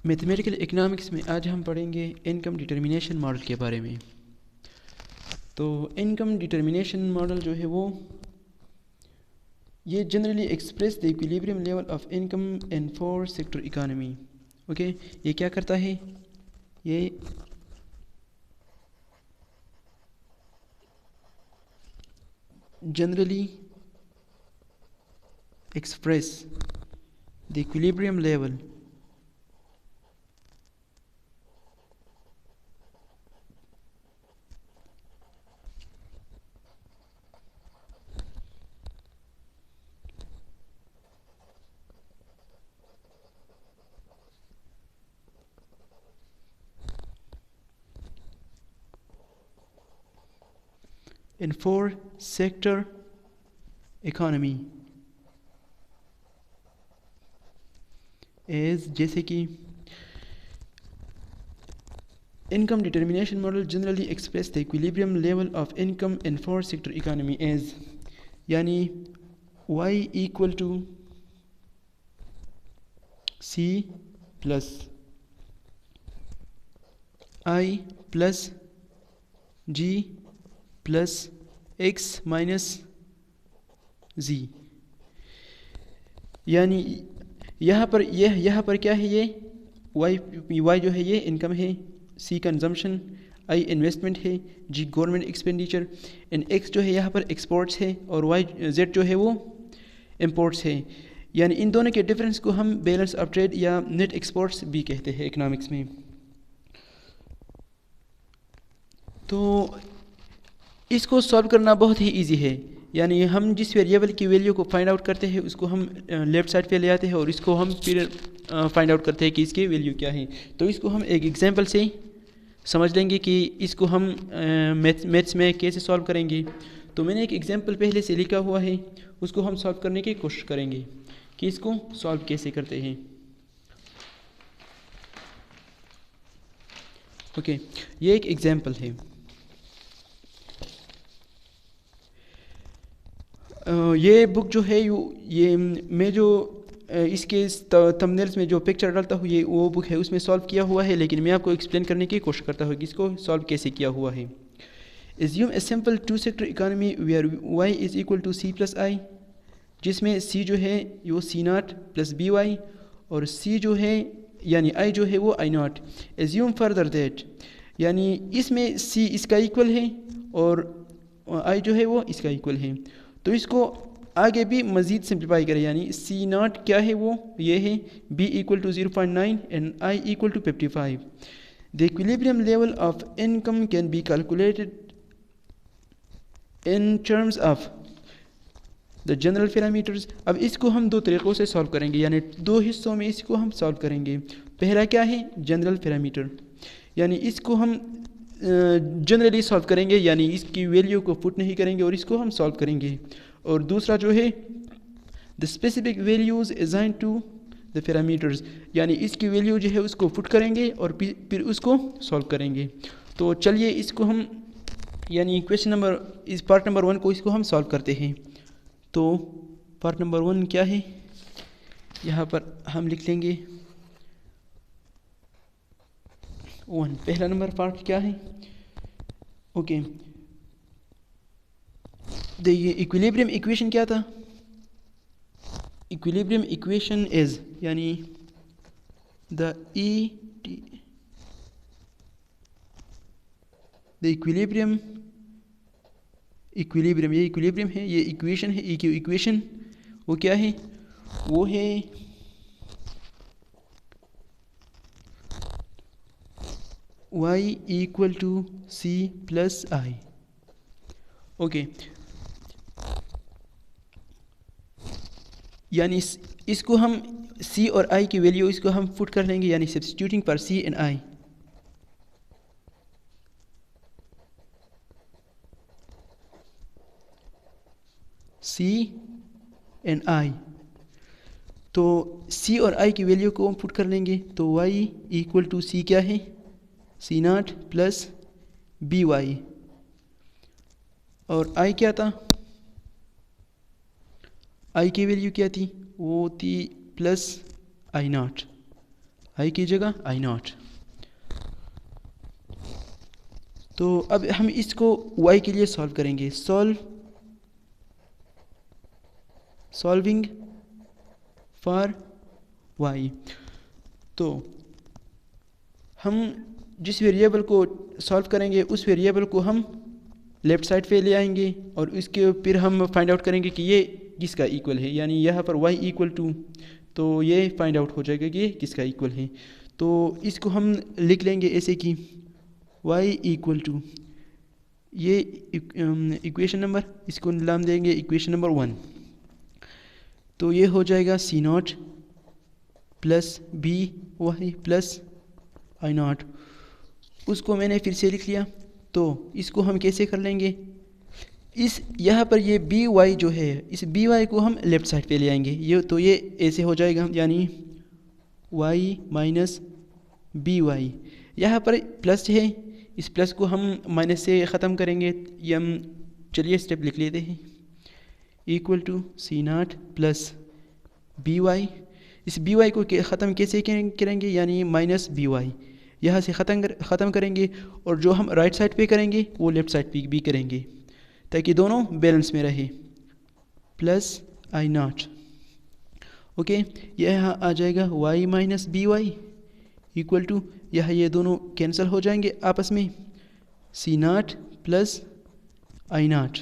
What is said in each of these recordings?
Mathematical economics में आज हम पढ़ेंगे इनकम डिटर्मिनेशन मॉडल के बारे में। तो इनकम डिटर्मिनेशन मॉडल जो है वो ये generally express the equilibrium level of income in 4 sector economy. Okay, ये क्या करता है? ये generally express the equilibrium level in 4 sector economy is जैसे कि income determination model generally express the equilibrium level of income in 4 sector economy as यानी y equal to c plus I plus g plus x minus z। यानी यहाँ पर क्या है? ये y जो है ये इनकम है, c कंजम्पशन, I इन्वेस्टमेंट है, g government expenditure, and x जो है यहाँ पर एक्सपोर्ट्स है और z जो है वो इंपोर्ट्स है। यानी इन दोनों के डिफरेंस को हम बैलेंस ऑफ ट्रेड या नेट एक्सपोर्ट्स भी कहते हैं इकोनॉमिक्स में। तो इसको सॉल्व करना बहुत ही इजी है। यानी हम जिस वेरिएबल की वैल्यू को फाइंड आउट करते हैं उसको हम लेफ़्ट साइड पे ले आते हैं और इसको हम फिर फाइंड आउट करते हैं कि इसकी वैल्यू क्या है। तो इसको हम एक एग्जांपल से समझ लेंगे कि इसको हम मैथ्स में कैसे सॉल्व करेंगे। तो मैंने एक एग्जांपल पहले से लिखा हुआ है, उसको हम सॉल्व करने की कोशिश करेंगे कि इसको सॉल्व कैसे करते हैं। ओके, ये एक एग्जांपल है। ये बुक जो है ये मैं जो इसके थंबनेल्स में जो पिक्चर डालता हूँ ये वो बुक है, उसमें सॉल्व किया हुआ है, लेकिन मैं आपको एक्सप्लेन करने की कोशिश करता हूँ कि इसको सॉल्व कैसे किया हुआ है। Assume a simple 2 sector economy where y is equal to c plus I, जिसमें c जो है वो c not plus B Y और c जो है यानी i जो है वो i not. Assume further that, यानी इसमें c इसका इक्वल है और i जो है वो इसका इक्वल है। तो इसको आगे भी मज़ीद सिंप्लीफाई करें, यानी सी नॉट क्या है वो ये है b equal to 0.9 and i equal to 55। The equilibrium level of income can be calculated in terms of the general parameters. अब इसको हम दो तरीक़ों से सॉल्व करेंगे, यानी दो हिस्सों में इसको हम सॉल्व करेंगे। पहला क्या है? जनरल पैरामीटर, यानी इसको हम जनरली सॉल्व करेंगे, यानी इसकी वैल्यू को पुट नहीं करेंगे और इसको हम सॉल्व करेंगे। और दूसरा जो है the specific values assign to the parameters, यानी इसकी वैल्यू जो है उसको पुट करेंगे और फिर उसको सॉल्व करेंगे। तो चलिए इसको हम यानी क्वेश्चन नंबर इस पार्ट नंबर 1 को इसको हम सॉल्व करते हैं। तो पार्ट नंबर 1 क्या है? यहाँ पर हम लिख लेंगे 1। पहला नंबर पार्ट क्या है? ओके, द इक्विलिब्रियम इक्वेशन क्या था? इक्विलिब्रियम इक्वेशन इज यानी द इक्विलिब्रियम ये इक्विलिब्रियम है, ये इक्वेशन है, की इक्वेशन वो क्या है? वो है y equal to c plus I. Okay, यानी इसको हम c और i की वैल्यू इसको हम पुट कर लेंगे, यानी सब्स्टिट्यूटिंग पर c and i। c and i, तो c और i की वैल्यू को हम पुट कर लेंगे। तो y इक्वल टू c क्या है? c not plus B Y, और i क्या था? i की वैल्यू क्या थी? वो थी प्लस i नॉट। आई की जगह आई नॉट। तो अब हम इसको y के लिए सॉल्व करेंगे। Solving for y। तो हम जिस वेरिएबल को सॉल्व करेंगे उस वेरिएबल को हम लेफ़्ट साइड पे ले आएंगे और इसके फिर हम फाइंड आउट करेंगे कि ये किसका इक्वल है, यानी यहाँ पर y इक्वल टू, तो ये फाइंड आउट हो जाएगा कि ये किसका इक्वल है। तो इसको हम लिख लेंगे ऐसे कि y इक्वल टू ये इक्वेशन नंबर, इसको नाम देंगे इक्वेशन नंबर 1। तो ये हो जाएगा C not plus B Y plus I nought. उसको मैंने फिर से लिख लिया। तो इसको हम कैसे कर लेंगे, इस यहाँ पर ये बी वाई जो है, इस बी वाई को हम लेफ़्ट साइड पे ले आएंगे। ये तो ये ऐसे हो जाएगा, यानी वाई माइनस बी वाई। यहाँ पर प्लस है, इस प्लस को हम माइनस से ख़त्म करेंगे। ये हम चलिए स्टेप लिख लेते हैं। Equal to C not plus B Y. इस बी वाई को ख़त्म कैसे करेंगे, यानी माइनस बी वाई यहाँ से ख़त्म करेंगे, और जो हम राइट साइड पे करेंगे वो लेफ़्ट साइड पे भी करेंगे ताकि दोनों बैलेंस में रहे। Plus I nought. ओके, यह यहाँ आ जाएगा Y minus B Y equal to, यह ये दोनों कैंसिल हो जाएंगे आपस में, C not plus I nought.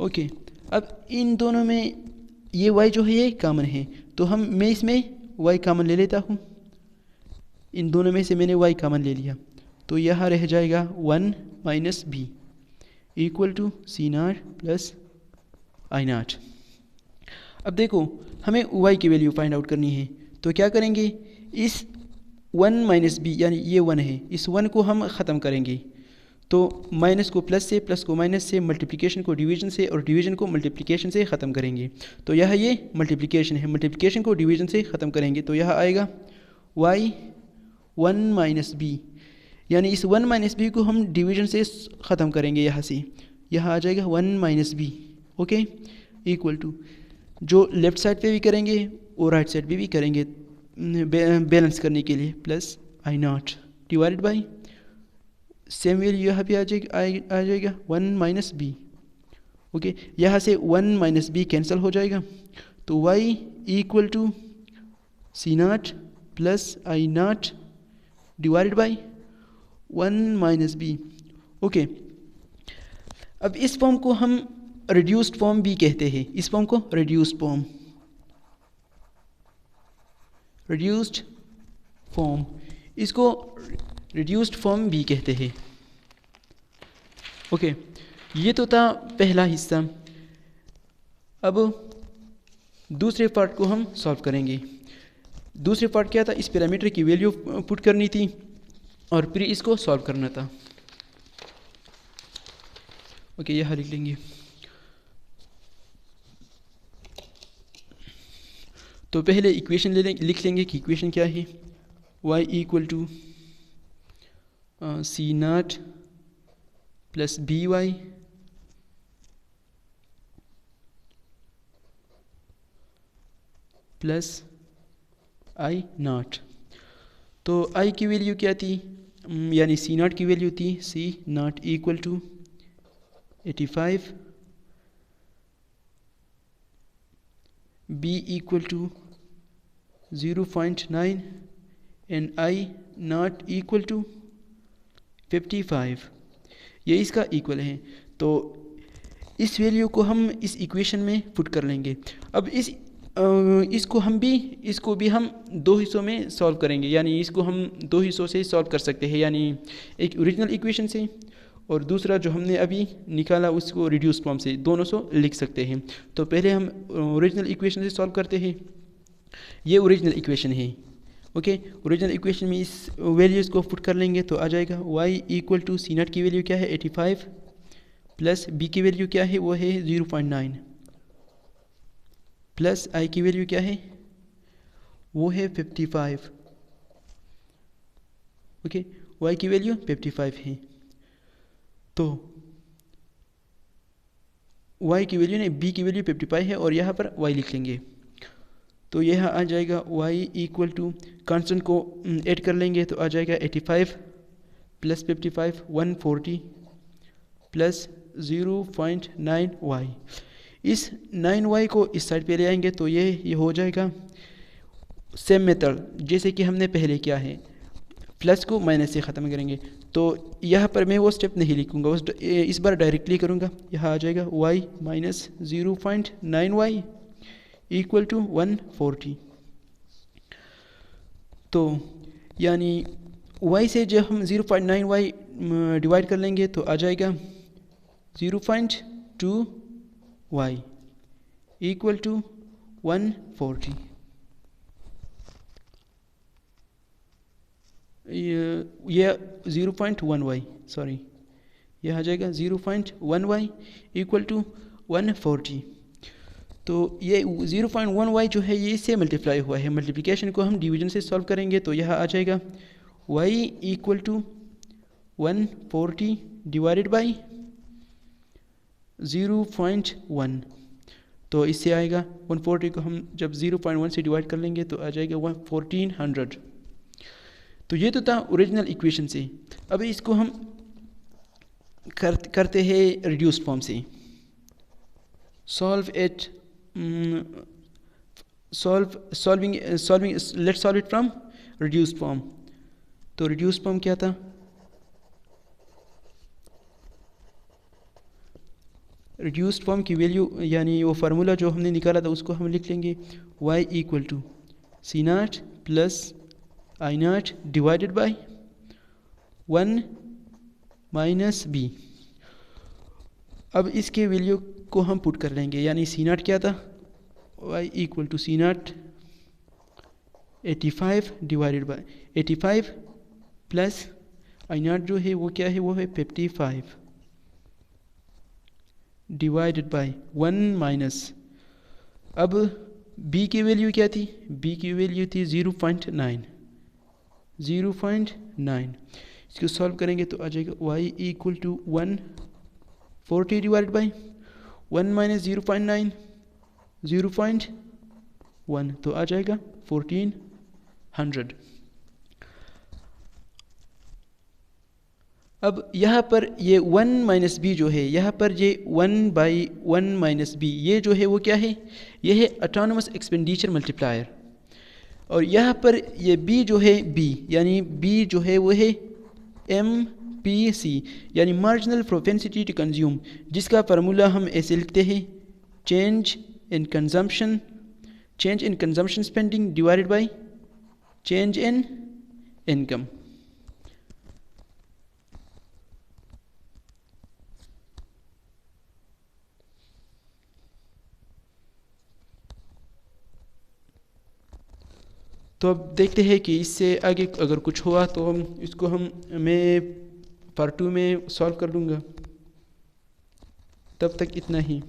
Okay, अब इन दोनों में ये y जो है ये कॉमन है, तो मैं इसमें y कॉमन ले लेता हूँ। इन दोनों में से मैंने y कॉमन ले लिया, तो यहाँ रह जाएगा 1 minus B equal to C not plus I naught. अब देखो हमें y की वैल्यू फाइंड आउट करनी है, तो क्या करेंगे, इस 1 माइनस बी यानी ये 1 है, इस 1 को हम ख़त्म करेंगे। तो माइनस को प्लस से, प्लस को माइनस से, मल्टीप्लिकेशन को डिवीजन से और डिवीजन को मल्टीप्लिकेशन से ख़त्म करेंगे। तो यह ये मल्टीप्लिकेशन है, मल्टीप्लिकेशन को डिवीजन से ख़त्म करेंगे, तो यह आएगा y 1 माइनस बी, यानी इस 1 माइनस बी को हम डिवीजन से ख़त्म करेंगे। यहाँ से यहाँ आ जाएगा 1 minus B. Okay, equal to जो लेफ़्ट साइड पे भी करेंगे और राइट साइड पे भी करेंगे बैलेंस करने के लिए, plus I naught divided by same value यहाँ पे आ जाएगा 1 माइनस बी। ओके, यहाँ से 1 माइनस बी कैंसिल हो जाएगा, तो y equal to C not plus I naught divided by 1 minus B. Okay, अब इस फॉर्म को हम रिड्यूस्ड फॉर्म भी कहते हैं। इस फॉर्म को रिड्यूस्ड फॉर्म, इसको रिड्यूस्ड फॉर्म भी कहते हैं। ओके, ये तो था पहला हिस्सा। अब दूसरे पार्ट को हम सॉल्व करेंगे। दूसरे पार्ट क्या था, इस पैरामीटर की वैल्यू पुट करनी थी और फिर इसको सॉल्व करना था। ओके, यहाँ लिख लेंगे। तो पहले इक्वेशन लिख लेंगे कि इक्वेशन क्या है, y equal to C not plus B Y plus I naught. तो आई की वैल्यू क्या थी, यानी सी नॉट की वैल्यू थी C nought equal to 85, B equal to 0.9 and I nought equal to 55। ये इसका इक्वल है। तो इस वैल्यू को हम इस इक्वेशन में पुट कर लेंगे। अब इसको भी हम दो हिस्सों में सॉल्व करेंगे, यानी इसको हम दो हिस्सों से सॉल्व कर सकते हैं, यानी एक ओरिजिनल इक्वेशन से और दूसरा जो हमने अभी निकाला उसको रिड्यूस फॉर्म से, दोनों से लिख सकते हैं। तो पहले हम ओरिजिनल इक्वेशन से सॉल्व करते हैं। ये ओरिजिनल इक्वेशन है। ओके, ओरिजिनल इक्वेशन में इस वैल्यूज़ को पुट कर लेंगे, तो आ जाएगा y equal to C naught की वैल्यू क्या है 85 प्लस b की वैल्यू क्या है, वो है 0.9 प्लस i की वैल्यू क्या है, वो है 55। ओके, y की वैल्यू 55 है, तो y की वैल्यू नहीं, b की वैल्यू 55 है और यहाँ पर y लिख लेंगे। तो यह आ जाएगा y इक्वल टू कांस्टेंट को ऐड कर लेंगे तो आ जाएगा 85 प्लस 55 140 प्लस 0.9y। इस 9y को इस साइड पे ले आएंगे तो ये हो जाएगा सेम मेथड जैसे कि हमने पहले किया है, प्लस को माइनस से ख़त्म करेंगे। तो यहाँ पर मैं वो स्टेप नहीं लिखूँगा, इस बार डायरेक्टली करूँगा। यहाँ आ जाएगा y minus 0.9y equal to 140। तो यानी y से जब हम 0.9y डिवाइड कर लेंगे तो आ जाएगा 0.2y इक्वल टू 140। ये 0.1y सॉरी, यह आ जाएगा 0.1y इक्वल टू 140। तो ये 0.1y जो है ये इससे मल्टीप्लाई हुआ है। मल्टीप्लिकेशन को हम डिवीजन से सॉल्व करेंगे तो यह आ जाएगा y equal to 140 divided by 0.1। तो इससे आएगा 140 को हम जब 0.1 से डिवाइड कर लेंगे तो आ जाएगा 1400। तो ये तो था ओरिजिनल इक्वेशन से। अब इसको हम करते हैं रिड्यूस्ड फॉर्म से। Let's solve it from reduced form. तो रिड्यूस्ड फॉर्म क्या था? रिड्यूस्ड फॉर्म की वैल्यू यानी वो फार्मूला जो हमने निकाला था उसको हम लिख लेंगे y equal to C not plus I naught divided by 1 minus B. अब इसके वैल्यू को हम पुट कर लेंगे, यानी सी नॉट क्या था? y equal to C naught 85 divided by 85 plus I naught जो है वो क्या है, वो है 55 डिवाइडेड बाई 1 माइनस। अब b की वैल्यू क्या थी? b की वैल्यू थी 0.9। इसको सॉल्व करेंगे तो आ जाएगा y equal to 140 divided by 1 minus 0.9 0.1, तो आ जाएगा 1400। अब यहाँ पर ये 1 माइनस बी जो है, यहाँ पर ये 1 बाई 1 माइनस बी, ये जो है वो क्या है? ये है ऑटोनोमस एक्सपेंडिचर मल्टीप्लायर। और यहाँ पर ये b जो है b, यानी b जो है वो है MPC यानी मार्जिनल प्रोपेंसिटी टू कंज्यूम, जिसका फार्मूला हम ऐसे लिखते हैं change in consumption spending divided by change in income. तो अब देखते हैं कि इससे आगे अगर कुछ हुआ तो मैं पार्ट 2 में सॉल्व कर लूँगा। तब तक इतना ही।